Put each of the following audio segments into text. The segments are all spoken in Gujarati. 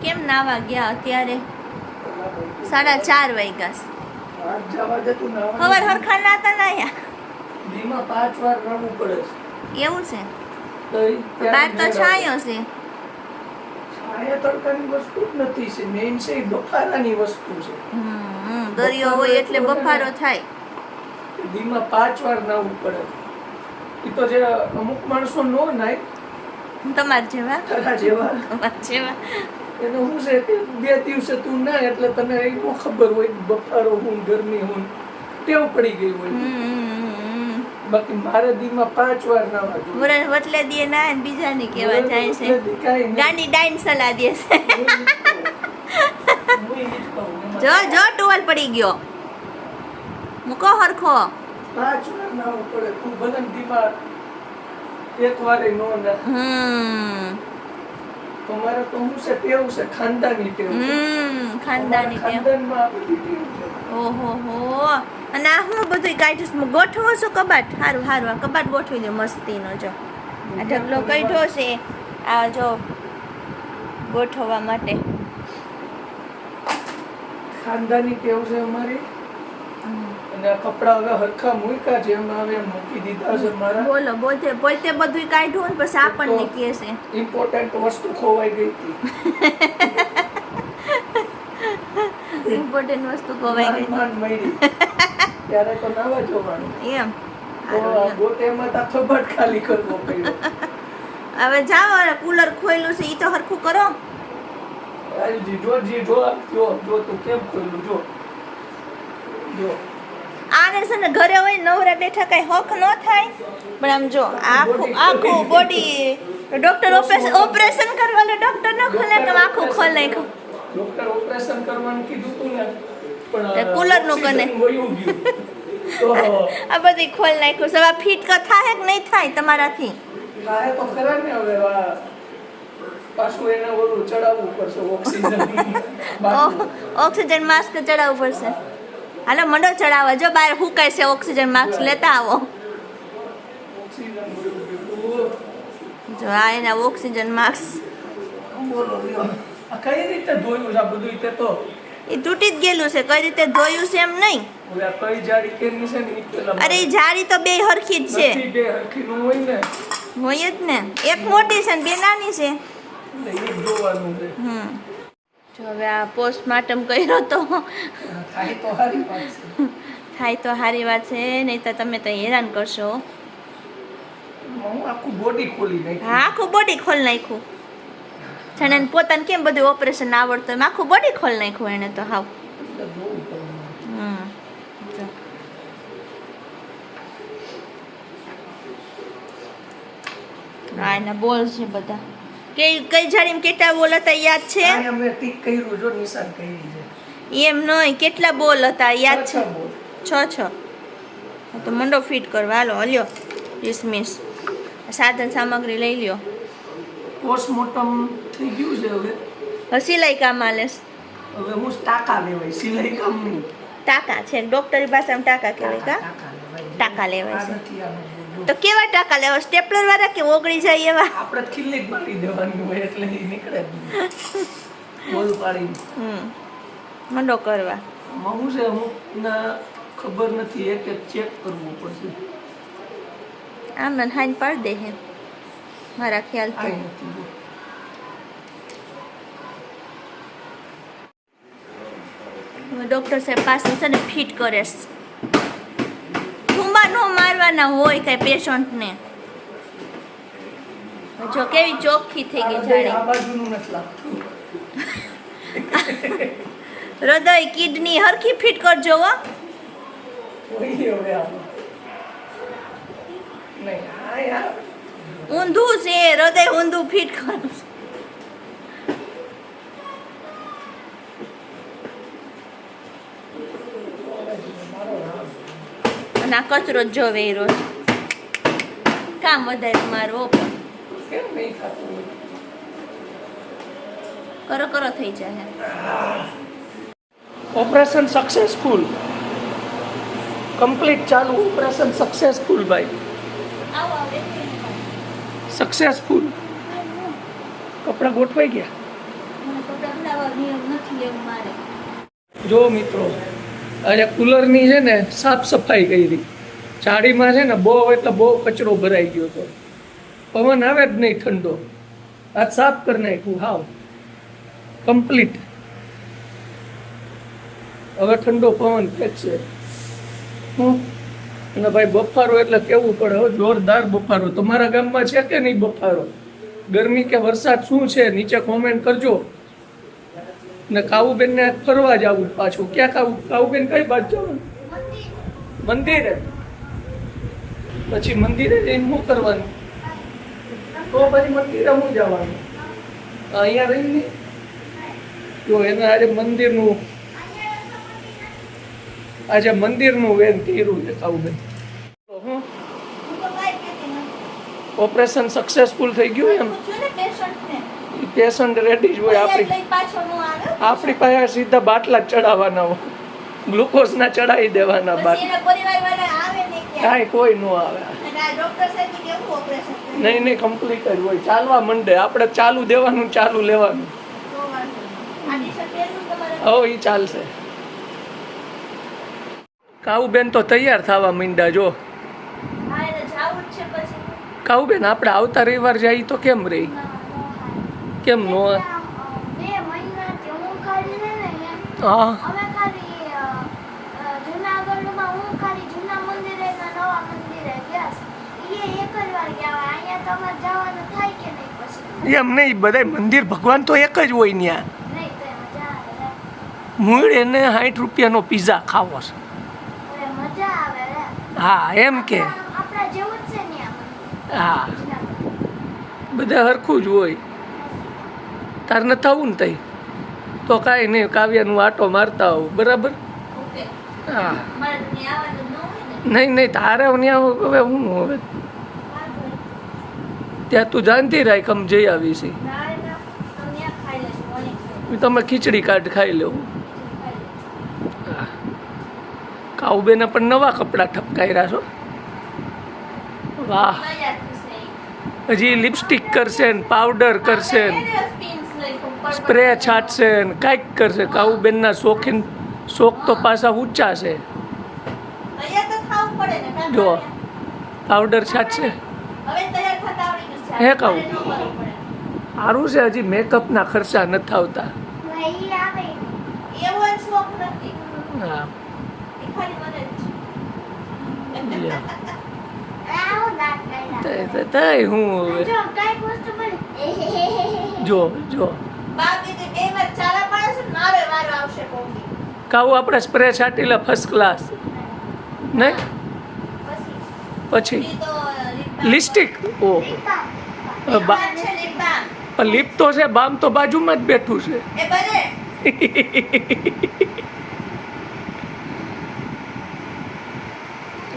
કેમ નાવા ગયા અત્યારે 4:30 વાગ્યા ખબર હરખા નાતા નાયા દીમાં 5 વાર રમવું પડે છે એવું છે તો બાર તો છાંયો છે છાયા તડકાની વસ્તુ જ નથી છે મેઇન છે બફારાની વસ્તુ છે દરિયો હોય એટલે બફારો થાય દીમાં 5 વાર નાવું પડે એ તો જે અમુક માણસો નો નાય તમાર જેવા તારા જેવા એનો શું છે કે 2 દિવસે તું ના એટલે તને એવું ખબર હોય બફારો હું ગરમી હું ટેવ પડી ગઈ હોય બાકી મારે દીમાં 5 વાર નાવા જોઈએ વટલે દીએ ના ને બીજા ની કેવા જાય છે ગાંડી ડાઈન સલાહ દે છે જો જો ટુવાલ પડી ગયો મૂકો હરખો 5 વાર નાવું પડે તું ભલે દીમાં એક વારે નો ના તમારે તો હું છે ટેવ છે ખાનદાની ટેવ ખાનદાની ટેવ ખાનદાનમાં આ બધી ટેવ છે ઓહો હો અને આ હું બધું કાઢ્યું ગોઠવો છો કબાટ સારું સારું આ કબાટ ગોઠવી દો મસ્તીનો જો આ ઢગલો કાઢ્યો છે આ જો ગોઠવવા માટે ખાનદાની ટેવ છે અમારી અને આ કપડા હવે હરખા મૂક્યા છે એમાં હવે મૂકી દીધા છે મારા બોલો પોતે બધું કાઢ્યું ને પછી આપણને કહે છે ઇમ્પોર્ટન્ટ વસ્તુ ખોવાઈ ગઈ હતી ઇમ્પોર્ટન્ટ વસ્તુ ખોવાઈ ગઈ માન મળી ત્યારે તો નાવા જવાનું એમ ગોટેમાં તો કબાટ ખાલી કરવો પડ્યો હવે જાઓ કુલર ખોયલું છે ઈ તો હરખું કરો જો તું કેમ ખોલ્યું જો આને છે ને ઘરે હોય નવરા બેઠા કઈ હક ન થાય પણ આમ જો આખું બોડી ડોક્ટર ઓપરેશન કરવાનું ડોક્ટર ન ખોલે કે આખું ખોલ નાખ્યું ડોક્ટર ઓપરેશન કરવાનું કીધું તું ને પણ કુલર નું કને આ બધી ખોલ નાખ્યું સવા ફીટ કા થાય કે નહીં થાય તમારાથી થાય તો ખરા ને હવે પાછું એને ઓલું ચડાવવું પડશે ઓક્સિજન માસ્ક ચડાવવું પડશે હાલો મંડો ચડાવવા જો બહાર હુકાય છે ઓક્સિજન માસ્ક લેતા આવો જો આ એના ઓક્સિજન માસ્ક બોલો આ કઈ રીતે ધોયું છે આ બધું તે તો એ તૂટી જ ગયેલું છે કઈ રીતે ધોયું છે એમ નહીં ઓલા કઈ જાડી કેની છે ને અરે એ જાડી તો બે હરખી જ છે બે હરખી નું હોય ને હોય જ ને એક મોટી છે ને બે નાની છે એક જોવાનું છે જો હવે આ પોસ્ટમોર્ટમ કર્યો તો થાય તો સારી વાત છે થાય તો સારી વાત છે નહીં તો તમે તો હેરાન કરશો હું આખું બોડી ખોલી નાખી હા આખું બોડી ખોલ નાખ્યું છે પોતાને કેમ બધું ઓપરેશન આવડતું એમ આખું બોડી ખોલ નાખ્યું એને તો હાવ હા એના બોલ છે બધા કઈ જાડીમાં કેટલા બોલ હતા યાદ છે અમે ટીક કર્યું જો નિશાન કરી છે એમ નહીં કેટલા બોલ હતા યાદ છે 6 તો મંડો ફિટ કરવા હાલો હલ્યો ડિસમિસ સાધન સામગ્રી લઈ લ્યો પોસ્ટમોર્ટમ થઈ ગયું છે હવે સિલાઈ કામ આલેસ હવે હું ટાકા લેવાય સિલાઈ કામ નહીં ટાકા છે ડોક્ટરી ભાષામાં ટાકા કહેવાય કા ટાકા લેવાય છે તો કેવા ટાકા લેવા સ્ટેપલર વાળા કે ઓગળી જાય એવા આપણે ખીલી મારી દેવાની હોય એટલે એ નીકળે બોલ પાડી મંડો કરવા હું છે અમુક ના ખબર નથી એક ચેક કરવું પડશે આમ ને હાઈન પાડ દે હે મારા ખ્યાલથી ડોક્ટર સાહેબ પાસે છે ને ફિટ કરે થુંબા નો મારવાના હોય કઈ પેશન્ટને જો કેવી ચોખ્ખી થઈ ગઈ જાડી આ બાજુનું નથી લાગતું હૃદય કિડની હરખી ફિટ કરજો હો ઓય હવે આ નહીં આ યાર ઊંધું છે હૃદય ઊંધું ફિટ કરો અને આ કચરો જ જોવે એ રોજ કામ વધારે મારો પણ કેમ નહીં ખાતું કરો થઈ જાય ઓપરેશન સક્સેસફુલ કમ્પ્લીટ ચાલુ ઓપરેશન સક્સેસફુલ ભાઈ સક્સેસફુલ કપડા ગોઠવાઈ ગયા નિયમ નથી લેવું મારે. જો મિત્રો આજે કુલરની છે ને સાફ સફાઈ કરી. ચાળીમાં છે ને બહુ એટલે બહુ કચરો ભરાઈ ગયો હતો. પવન આવે જ નહીં ઠંડો. આ સાફ કરી નાખ્યું હાવ કમ્પ્લીટ. હવે ઠંડો પવન ફેંકશે. અને ભાઈ બફારો એટલે કેવું પડે હવે જોરદાર બફારો. તમારા ગામમાં છે કે નહીં બફારો? ગરમી કે વરસાદ શું છે નીચે કોમેન્ટ કરજો. ને કાવુબેન ને ફરવા જવું પાછું. ક્યાં કાવુબેન કઈ બાજુ જવાનું? મંદિરે. પછી મંદિરે જઈને શું કરવાનું? તો પછી મંદિરે શું જવાનું? અહીંયા રહીને જો એને આજે મંદિરનું વેન કર્યું છે કાવુબેન. હું તો કાંઈ કહેતી નથી. ઓપરેશન સક્સેસફુલ થઈ ગયું એમ. પૂછ્યું ને પેશન્ટને. પેશન્ટ રેડી જ હોય. તૈયાર લઈ પાછો નો આવે. આપણી પાસે સીધા બાટલા જ ચડાવવાના હોય. ગ્લુકોઝના ચડાવી દેવાના પછી બાટલા. એના પરિવારવાળા આવે ને ક્યાં? કાંઈ કોઈ ન આવે. અને આ ડોક્ટર સાહેબ કે કેવું ઓપરેશન કર્યું? નહીં કમ્પ્લીટ જ હોય. ચાલવા માંડે આપણે ચાલુ દેવાનું ચાલુ લેવાનું. તો વાંધો નહીં. આ ટી-શર્ટ પહેરવું તમારે? હવે એ ચાલશે. કાવુબેન તો તૈયાર થવા માંડ્યા જો. હા એને જાવું જ છે પછી. કાવુબેન આપણે આવતા રવિવાર જઈએ તો કેમ રહી? કેમ નો? હા એમ નહીં બધા મંદિર ભગવાન તો એક જ હોય ત્યાં. મૂળ એને 60 રૂપિયાનો પિઝા ખાવો છે. હા એમ કે હા બધા હરખું જ હોય. તાર ન થવું ને તઈ તો કાંઈ નહીં કાવ્યાનું આટો મારતા હોવ બરાબર. ઓકે. હા મારે તો ત્યાં આવવાનું ન હોય ને. નહીં તારે ત્યાં હવે હું હવે ત્યાં તું જાણતી રાખ આમ જઈ આવી છે. ના ના તો ત્યાં ખાઈ લેશું ઓલી તમે ખીચડી કાઢ ખાઈ લેવું. કાવુબેને પણ નવા કપડાં ઠપકાર્યા છો. વાહ હજી લિપસ્ટિક કરશે ને પાવડર કરશે ને સ્પ્રે છાંટશે ને કાંઈક કરશે. કાવુબેનના શોખ તો પાછા ઊંચા છે. જો પાવડર છાંટશે. હે કાવું સારું છે. હજી મેકઅપના ખર્ચા નથી આવતા. હા તય હું હવે જો કાવું આપણે સ્પ્રે છાંટી લે ફર્સ્ટ ક્લાસ નહીં પછી લિપસ્ટિક ઓ લિપ તો છે બામ તો બાજુમાં જ બેઠું છે.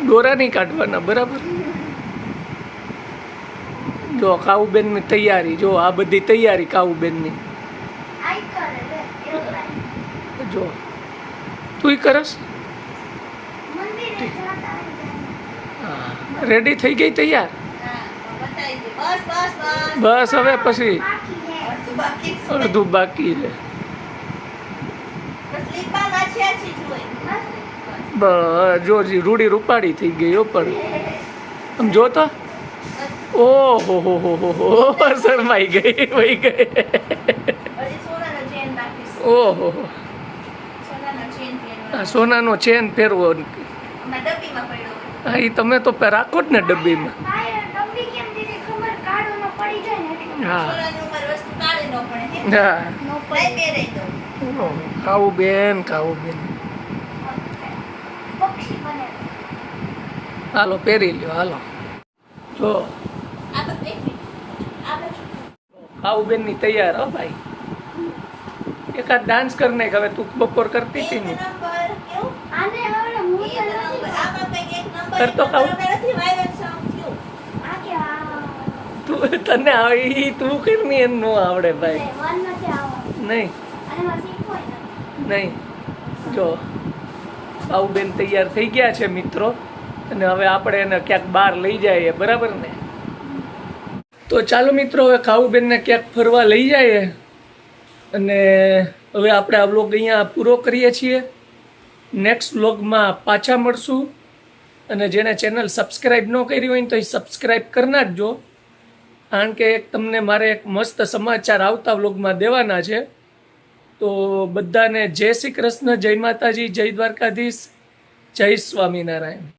દોરા નહીં કાઢવાના બરાબર. જો કાવુબેનની તૈયારી જો આ બધી તૈયારી કાવુબેનની જો તું કરસ. હા રેડી થઈ ગઈ તૈયાર. બસ હવે પછી અડધું બાકી છે. જો રૂડી રૂપાડી થઈ ગઈ હો પણ આમ જોતા ઓહો હો શરમાઈ ગઈ વહી ગઈ. ઓહો સોનાનો ચેન ફેરવો. હા એ તમે તો રાખો જ ને ડબ્બીમાં. હા હા કાવુબેન હાલો પહેરી લ્યો હાલો. જો કાવુબેન ની તૈયાર હો ભાઈ. એકાદ ડાન્સ કર નાખ હવે. તું બપોર કરતી હતી ને કરતો કાવું તને આવે તું કરની એમ ન આવડે ભાઈ. નહીં જો કાવુબેન તૈયાર થઈ ગયા છે મિત્રો. અને હવે આપણે એને ક્યાંક બહાર લઈ જઈએ બરાબર ને. તો ચાલો મિત્રો હવે કાવુબેનને ક્યાંક ફરવા લઈ જઈએ. અને હવે આપણે આ વ્લોગ અહીંયા પૂરો કરીએ છીએ. નેક્સ્ટ વ્લોગમાં પાછા મળશું. અને જેણે ચેનલ સબસ્ક્રાઈબ ન કરી હોય ને તો એ સબસ્ક્રાઈબ કરી નાખજો, કારણ કે તમને મારે એક મસ્ત સમાચાર આવતા વ્લોગમાં દેવાના છે. તો બધાને જય શ્રી કૃષ્ણ, જય માતાજી, જય દ્વારકાધીશ, જય સ્વામિનારાયણ.